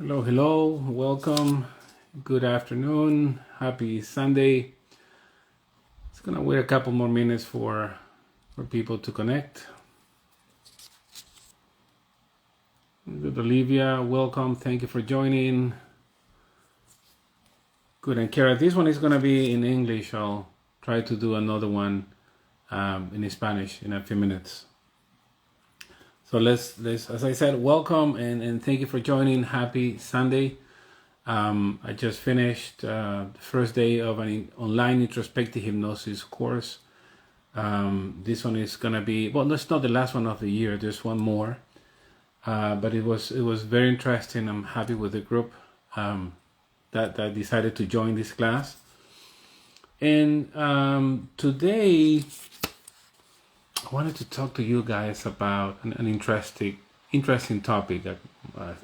Hello, hello, welcome. Good afternoon. Happy Sunday. It's gonna wait a couple more minutes for people to connect. Good, Olivia, welcome. Thank you for joining. Good, and Kara, this one is gonna be in English. I'll try to do another one in Spanish in a few minutes. So let's as I said, welcome and thank you for joining. Happy Sunday. I just finished the first day of an online introspective hypnosis course. This one is gonna be, well, that's not the last one of the year. There's one more, but it was very interesting. I'm happy with the group that decided to join this class. And today, I wanted to talk to you guys about an interesting topic that I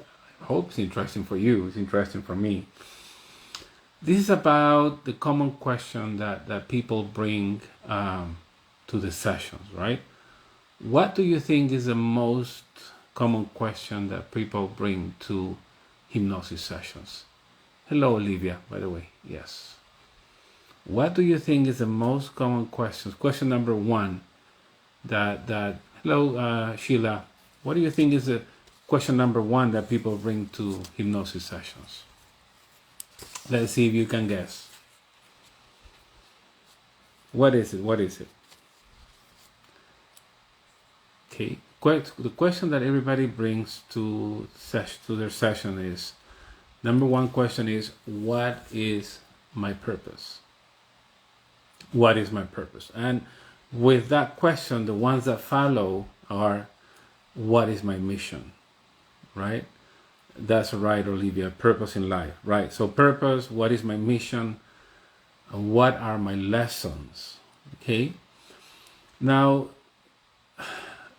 hope is interesting for you. It's interesting for me. This is about the common question that people bring to the sessions, right? What do you think is the most common question that people bring to hypnosis sessions? Hello, Olivia, by the way. Yes. What do you think is the most common question? Question number one. Hello, Sheila. What do you think is the question number one that people bring to hypnosis sessions? Let's see if you can guess. What is it? What is it? Okay. The question that everybody brings to their session is, number one question is, what is my purpose? What is my purpose? And with that question, the ones that follow are, what is my mission? Right? That's right, Olivia. Purpose in life. Right. So purpose, what is my mission? What are my lessons? Okay. Now,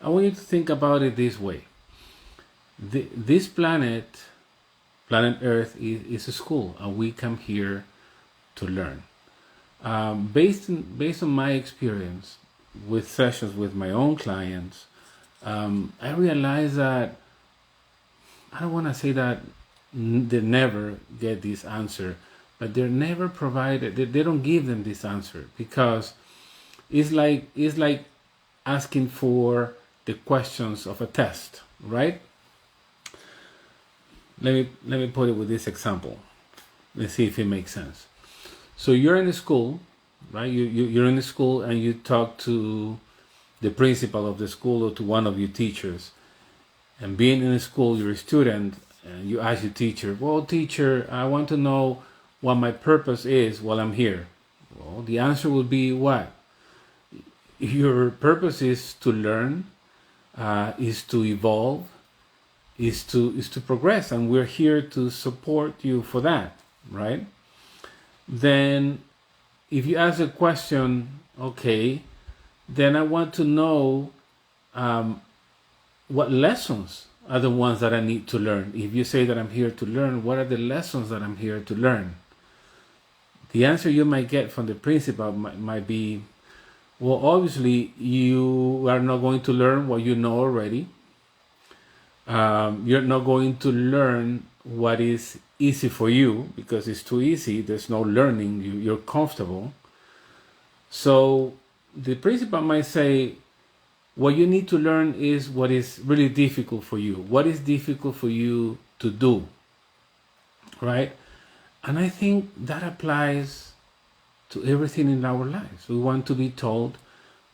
I want you to think about it this way. This planet Earth, is a school, and we come here to learn. Based on my experience with sessions with my own clients, I realize that I don't want to say that they never get this answer, but they're never provided. They don't give them this answer, because it's like asking for the questions of a test, right? Let me put it with this example. Let's see if it makes sense. So you're in a school, right? You're in a school and you talk to the principal of the school or to one of your teachers. And being in a school, you're a student, and you ask your teacher, well, teacher, I want to know what my purpose is while I'm here. Well, the answer would be what? Your purpose is to learn, is to evolve, is to progress, and we're here to support you for that, right? Then if you ask a question, okay, then I want to know what lessons are the ones that I need to learn. If you say that I'm here to learn, what are the lessons that I'm here to learn? The answer you might get from the principal might be, well, obviously you are not going to learn what you know already. You're not going to learn what is easy for you, because it's too easy. There's no learning. You're comfortable. So the principal might say, what you need to learn is what is really difficult for you. What is difficult for you to do, right? And I think that applies to everything in our lives. We want to be told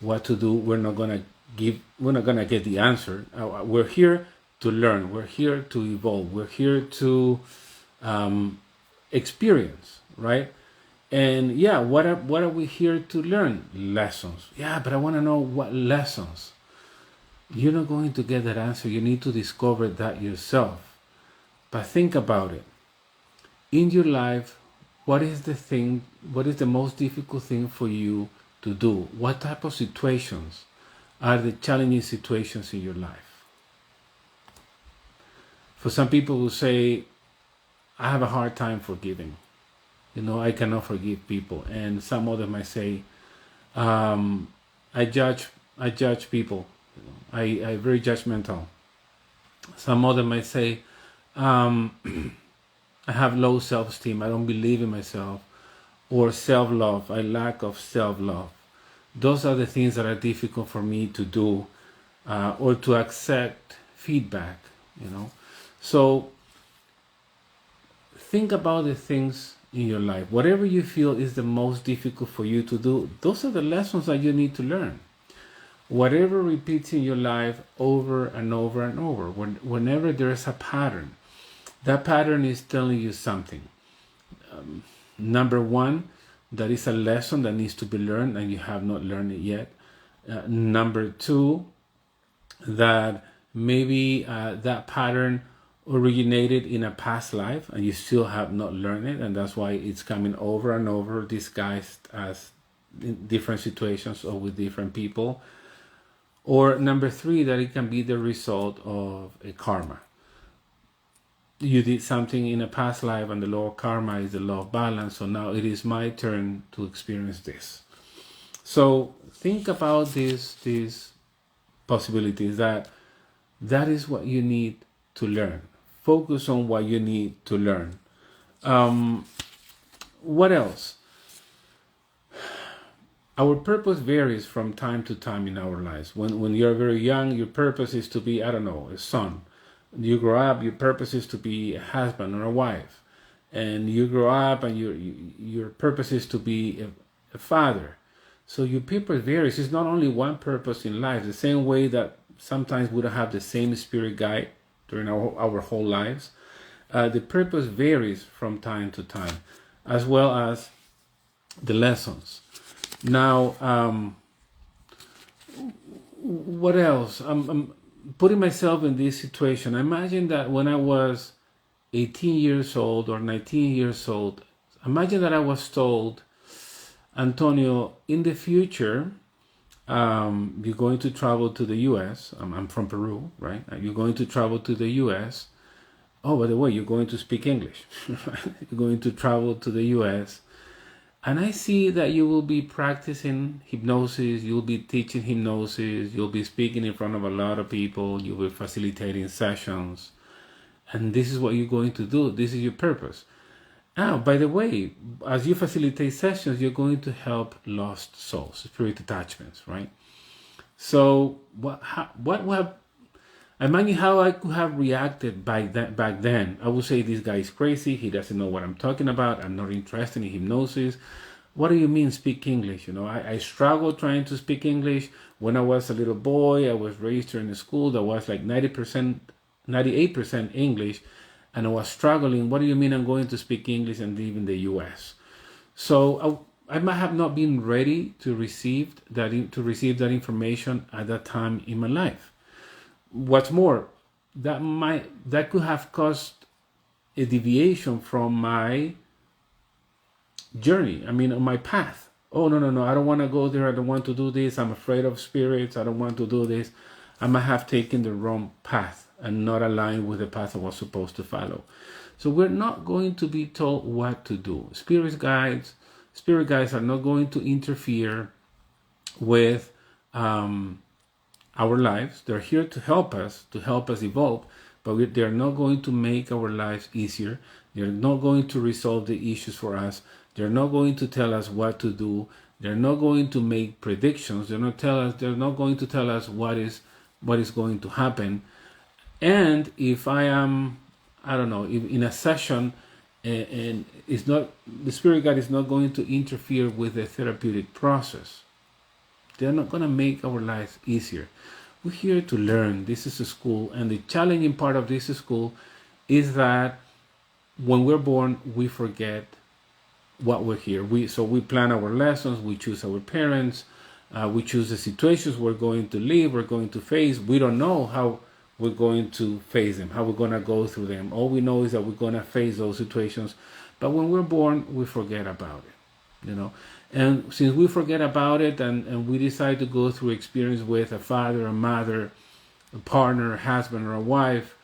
what to do. We're not gonna get the answer. We're here to learn. We're here to evolve. We're here to experience, right? And yeah, what are we here to learn? Lessons. Yeah, but I want to know what lessons. You're not going to get that answer. You need to discover that yourself. But think about it. In your life, what is the most difficult thing for you to do? What type of situations are the challenging situations in your life? For some people who say, I have a hard time forgiving. I cannot forgive people. And some others might say, I judge people. I'm very judgmental. Some others might say, I have low self-esteem. I don't believe in myself. Or self-love. I lack of self-love. Those are the things that are difficult for me to do, or to accept feedback, you know. So think about the things in your life. Whatever you feel is the most difficult for you to do, those are the lessons that you need to learn. Whatever repeats in your life over and over and over, whenever there is a pattern, that pattern is telling you something. Number one, that is a lesson that needs to be learned and you have not learned it yet. Number two, that maybe that pattern originated in a past life and you still have not learned it, and that's why it's coming over and over, disguised as in different situations or with different people. Or number three, that it can be the result of a karma. You did something in a past life, and the law of karma is the law of balance, so now it is my turn to experience this. So think about these possibilities, that is what you need to learn. Focus on what you need to learn. What else? Our purpose varies from time to time in our lives. When you're very young, your purpose is to be, I don't know, a son. You grow up, your purpose is to be a husband or a wife. And you grow up and your purpose is to be a father. So your purpose varies. It's not only one purpose in life. The same way that sometimes we don't have the same spirit guide during our whole lives. The purpose varies from time to time, as well as the lessons. Now, what else? I'm putting myself in this situation. Imagine that when I was 18 years old or 19 years old, imagine that I was told, Antonio, in the future, you're going to travel to the U.S. I'm from Peru, right? You're going to travel to the U.S. Oh, by the way, you're going to speak English. You're going to travel to the U.S. And I see that you will be practicing hypnosis, you'll be teaching hypnosis, you'll be speaking in front of a lot of people, you'll be facilitating sessions. And this is what you're going to do. This is your purpose. Now, by the way, as you facilitate sessions, you're going to help lost souls, spirit attachments, right? So imagine how I could have reacted back then. I would say, this guy is crazy. He doesn't know what I'm talking about. I'm not interested in hypnosis. What do you mean speak English? You know, I struggled trying to speak English. When I was a little boy, I was raised in a school that was like 98% English. And I was struggling. What do you mean I'm going to speak English and live in the U.S.? So I might have not been ready to receive that information at that time in my life. What's more, that could have caused a deviation from my journey. I mean, on my path. Oh, no, I don't want to go there. I don't want to do this. I'm afraid of spirits. I don't want to do this. I might have taken the wrong path and not aligned with the path I was supposed to follow. So we're not going to be told what to do. Spirit guides are not going to interfere with our lives. They're here to help us evolve, but they're not going to make our lives easier. They're not going to resolve the issues for us. They're not going to tell us what to do. They're not going to make predictions. They're not going to tell us what is going to happen. And if I am, I don't know, if in a session, and it's not, the spirit guide is not going to interfere with the therapeutic process. They're not going to make our lives easier. We're here to learn. This is a school, and the challenging part of this school is that when we're born, we forget what we're here. So we plan our lessons, we choose our parents, we choose the situations we're going to live, we're going to face. We don't know how we're going to face them, how we're going to go through them. All we know is that we're going to face those situations. But when we're born, we forget about it, you know. And since we forget about it and we decide to go through experience with a father, a mother, a partner, a husband, or a wife,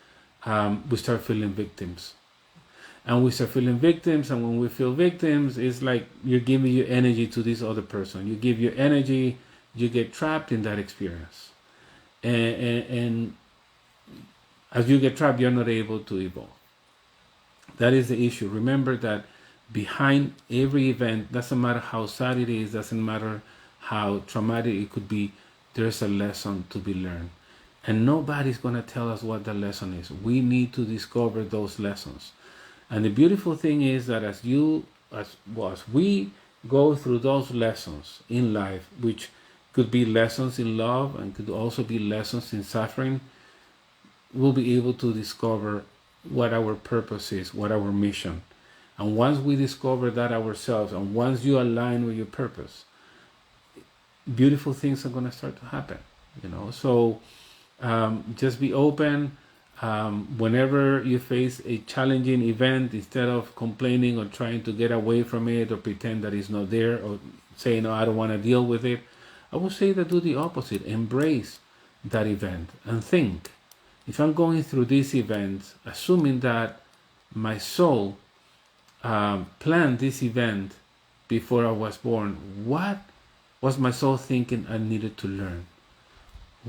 we start feeling victims. And we start feeling victims, and when we feel victims, it's like you're giving your energy to this other person. You give your energy, you get trapped in that experience. And as you get trapped, you're not able to evolve. That is the issue. Remember that behind every event, doesn't matter how sad it is, doesn't matter how traumatic it could be, there's a lesson to be learned. And nobody's going to tell us what the lesson is. We need to discover those lessons. And the beautiful thing is that as we go through those lessons in life, which could be lessons in love and could also be lessons in suffering, we'll be able to discover what our purpose is, what our mission. And once we discover that ourselves, and once you align with your purpose, beautiful things are going to start to happen. So just be open. Whenever you face a challenging event, instead of complaining or trying to get away from it or pretend that it's not there or saying, no, I don't want to deal with it, I would say that do the opposite. Embrace that event and think, if I'm going through this event, assuming that my soul planned this event before I was born, what was my soul thinking I needed to learn?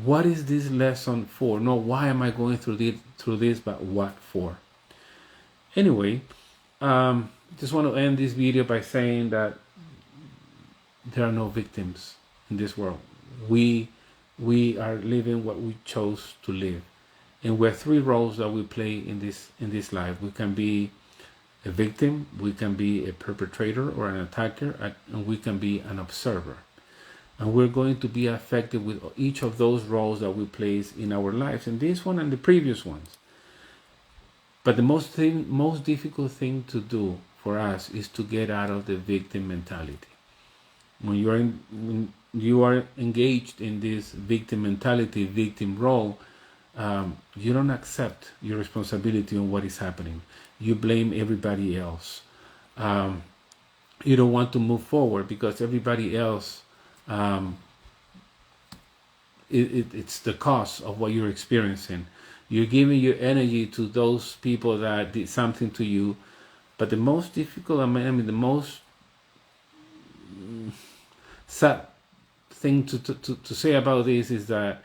What is this lesson for? Not why am I going through this, but what for? Anyway, just want to end this video by saying that there are no victims in this world. We are living what we chose to live. And we have three roles that we play in this life. We can be a victim, we can be a perpetrator or an attacker, and we can be an observer. And we're going to be affected with each of those roles that we place in our lives, in this one and the previous ones. But the most difficult thing to do for us is to get out of the victim mentality. When you are engaged in this victim mentality, victim role, you don't accept your responsibility on what is happening. You blame everybody else. You don't want to move forward because everybody else, it's the cause of what you're experiencing. You're giving your energy to those people that did something to you. But the most difficult, the most sad thing to say about this is that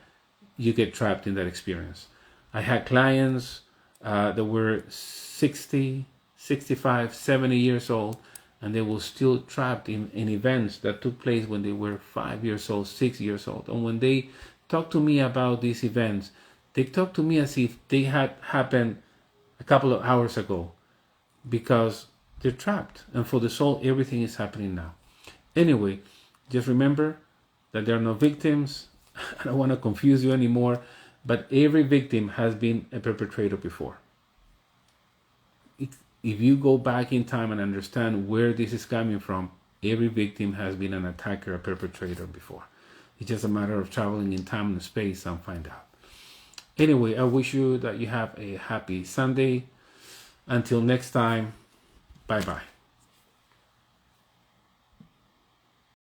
you get trapped in that experience. I had clients that were 60, 65, 70 years old, and they were still trapped in events that took place when they were 5 years old, 6 years old. And when they talk to me about these events, they talk to me as if they had happened a couple of hours ago, because they're trapped. And for the soul, everything is happening now. Anyway, just remember that there are no victims. I don't want to confuse you anymore, but every victim has been a perpetrator before. If you go back in time and understand where this is coming from, every victim has been an attacker, a perpetrator before. It's just a matter of traveling in time and space and find out. Anyway, I wish you that you have a happy Sunday. Until next time, bye-bye.